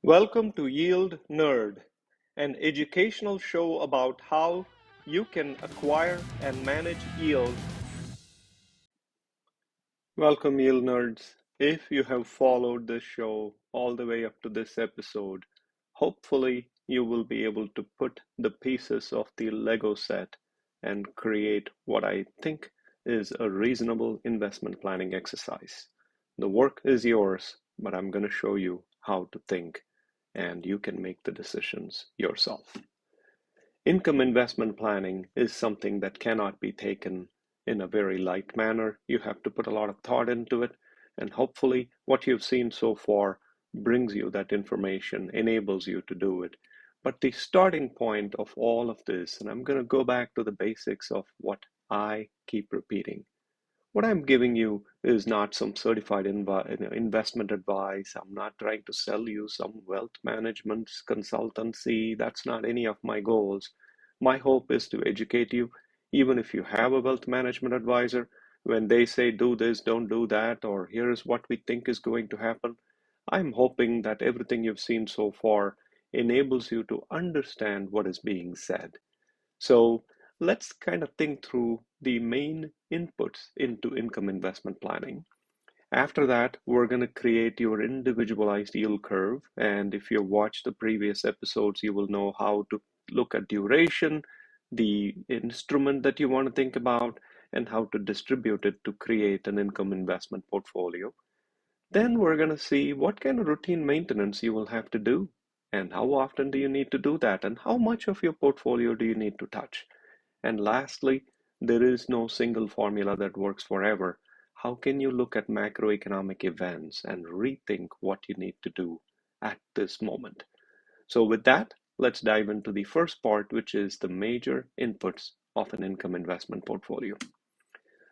Welcome to Yield Nerd, an educational show about how you can acquire and manage yield. Welcome, Yield Nerds. If you have followed this show all the way up to this episode, hopefully you will be able to put the pieces of the Lego set and create what I think is a reasonable investment planning exercise. The work is yours, but I'm going to show you how to think and you can make the decisions yourself. Income investment planning is something that cannot be taken in a very light manner. You have to put a lot of thought into it, and hopefully, what you've seen so far brings you that information, enables you to do it. But the starting point of all of this, and I'm going to go back to the basics of what I keep repeating. What I'm giving you is not some certified investment advice. I'm not trying to sell you some wealth management consultancy. That's not any of my goals. My hope is to educate you, even if you have a wealth management advisor, when they say do this, don't do that, or here's what we think is going to happen. I'm hoping that everything you've seen so far enables you to understand what is being said. So let's kind of think through the main inputs into income investment planning. After that, we're going to create your individualized yield curve. And if you watch the previous episodes, you will know how to look at duration, the instrument that you want to think about, and how to distribute it to create an income investment portfolio. Then we're going to see what kind of routine maintenance you will have to do, and how often do you need to do that, and how much of your portfolio do you need to touch. And lastly, there is no single formula that works forever. How can you look at macroeconomic events and rethink what you need to do at this moment? So, with that, let's dive into the first part, which is the major inputs of an income investment portfolio.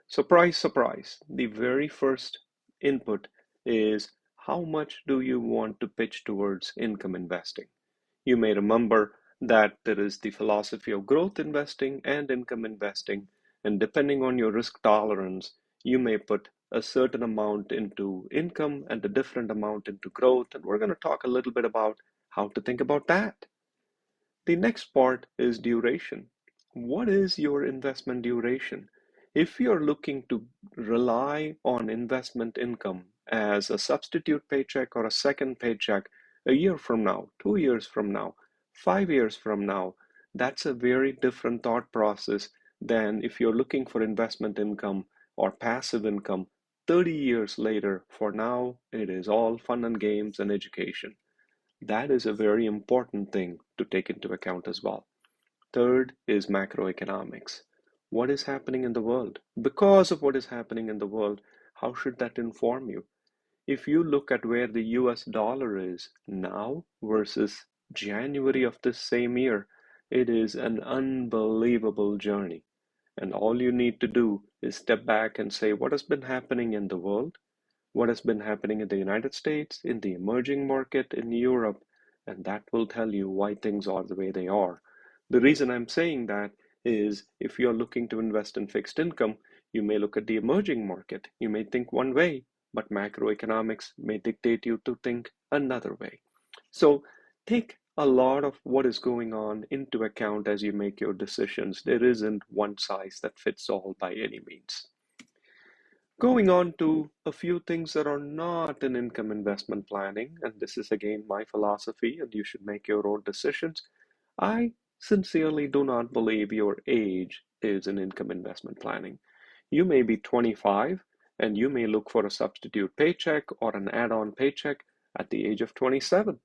Surprise, surprise. The very first input is how much do you want to pitch towards income investing? You may remember that there is the philosophy of growth investing and income investing, and depending on your risk tolerance, you may put a certain amount into income and a different amount into growth. And we're going to talk a little bit about how to think about that. The next part is duration. What is your investment duration? If you're looking to rely on investment income as a substitute paycheck or a second paycheck a year from now, 2 years from now, 5 years from now, that's a very different thought process than if you're looking for investment income or passive income 30 years later. For now, it is all fun and games and education. That is a very important thing to take into account as well. Third is macroeconomics. What is happening in the world? Because of what is happening in the world, how should that inform you? If you look at where the US dollar is now versus January of this same year, it is an unbelievable journey. And all you need to do is step back and say, what has been happening in the world? What has been happening in the United States, in the emerging market, in Europe, and that will tell you why things are the way they are. The reason I'm saying that is if you're looking to invest in fixed income, you may look at the emerging market. You may think one way, but macroeconomics may dictate you to think another way. So take a lot of what is going on into account as you make your decisions. There isn't one size that fits all by any means. Going on to a few things that are not in income investment planning, and this is again my philosophy, and you should make your own decisions. I sincerely do not believe your age is in income investment planning. You may be 25 and you may look for a substitute paycheck or an add on paycheck at the age of 27.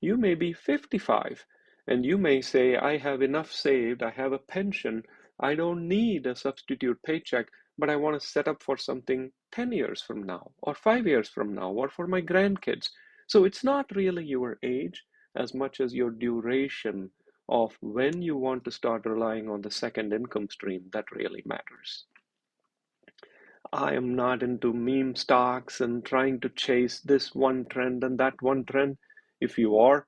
You may be 55 and you may say, I have enough saved, I have a pension, I don't need a substitute paycheck, but I want to set up for something 10 years from now, or 5 years from now, or for my grandkids. So it's not really your age as much as your duration of when you want to start relying on the second income stream that really matters. I am not into meme stocks and trying to chase this one trend and that one trend. If you are,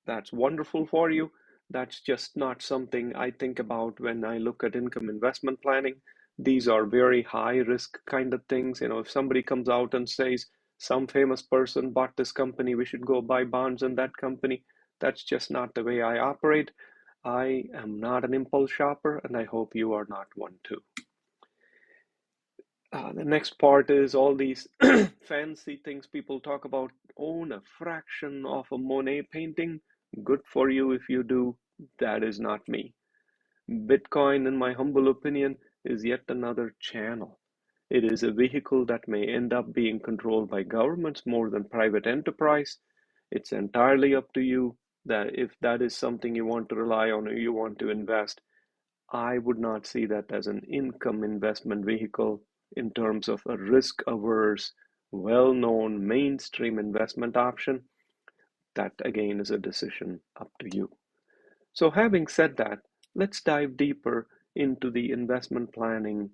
that's wonderful for you. That's just not something I think about when I look at income investment planning. These are very high risk kind of things. If somebody comes out and says some famous person bought this company, we should go buy bonds in that company. That's just not the way I operate. I am not an impulse shopper, and I hope you are not one too. The next part is all these fancy things people talk about. Own a fraction of a Monet painting. Good for you if you do. That is not me. Bitcoin, in my humble opinion, is yet another channel. It is a vehicle that may end up being controlled by governments more than private enterprise. It's entirely up to you that if that is something you want to rely on or you want to invest. I would not see that as an income investment vehicle in terms of a risk-averse, well-known mainstream investment option. That again is a decision up to you. So having said that, let's dive deeper into the investment planning,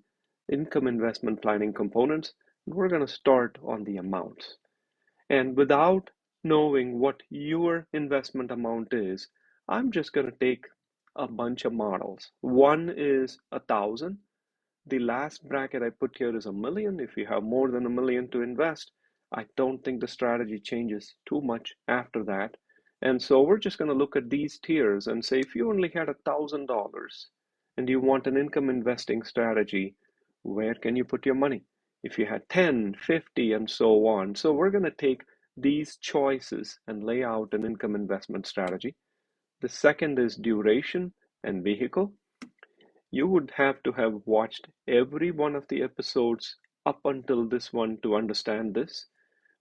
income investment planning components. And we're going to start on the amounts. And without knowing what your investment amount is, I'm just going to take a bunch of models. One is 1,000. The last bracket I put here is 1 million. If you have more than 1 million to invest, I don't think the strategy changes too much after that. And so we're just going to look at these tiers and say if you only had $1,000 and you want an income investing strategy, where can you put your money? If you had 10, 50, and so on. So we're going to take these choices and lay out an income investment strategy. The second is duration and vehicle. You would have to have watched every one of the episodes up until this one to understand this,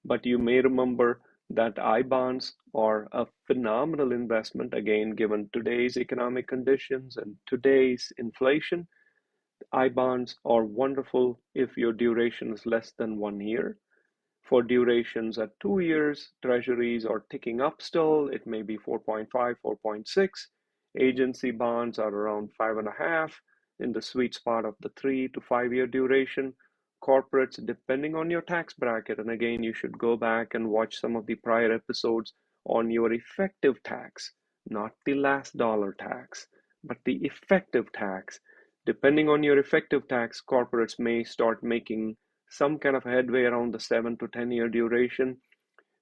but you may remember that I bonds are a phenomenal investment, again, given today's economic conditions and today's inflation. I bonds are wonderful if your duration is less than 1 year. For durations at 2 years, treasuries are ticking up still. It may be 4.5, 4.6. Agency bonds are around 5.5 in the sweet spot of the 3 to 5 year duration. Corporates, depending on your tax bracket, and again, you should go back and watch some of the prior episodes on your effective tax, not the last dollar tax, but the effective tax. Depending on your effective tax, corporates may start making some kind of headway around the 7 to 10 year duration.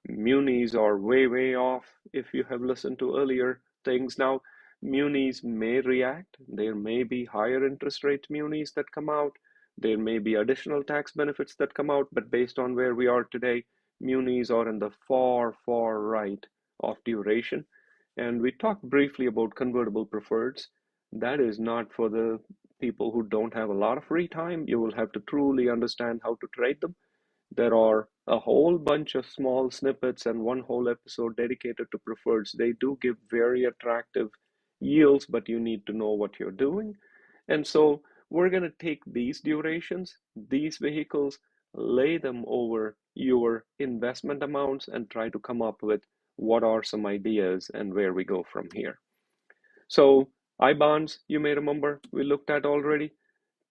Munis are way, way off if you have listened to earlier things. Now, munis may react. There may be higher interest rate munis that come out. There may be additional tax benefits that come out, but based on where we are today, munis are in the far, far right of duration. And we talked briefly about convertible preferreds. That is not for the people who don't have a lot of free time. You will have to truly understand how to trade them. There are a whole bunch of small snippets and one whole episode dedicated to preferreds. They do give very attractive yields, but you need to know what you're doing. And so we're going to take these durations, these vehicles, lay them over your investment amounts and try to come up with what are some ideas and where we go from here. So I bonds, you may remember, we looked at already.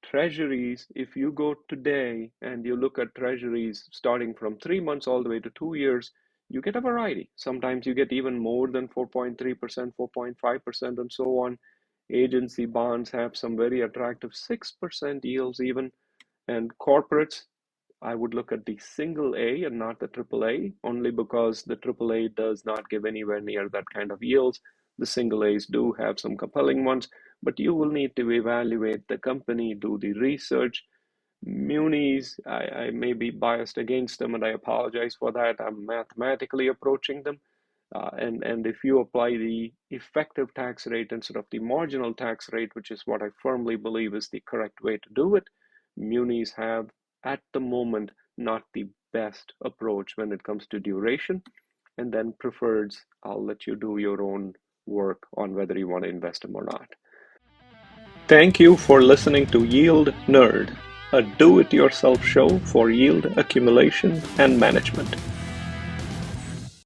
Treasuries, if you go today and you look at treasuries starting from 3 months all the way to 2 years, you get a variety. Sometimes you get even more than 4.3%, 4.5%, and so on. Agency bonds have some very attractive 6% yields even. And corporates, I would look at the single A and not the triple A, only because the triple A does not give anywhere near that kind of yields. The single A's do have some compelling ones, but you will need to evaluate the company, do the research. Munis, I may be biased against them, and I apologize for that. I'm mathematically approaching them. And if you apply the effective tax rate instead of the marginal tax rate, which is what I firmly believe is the correct way to do it, munis have at the moment not the best approach when it comes to duration. And then preferreds, I'll let you do your own work on whether you want to invest them or not. Thank you for listening to Yield Nerd, a do-it-yourself show for yield accumulation and management.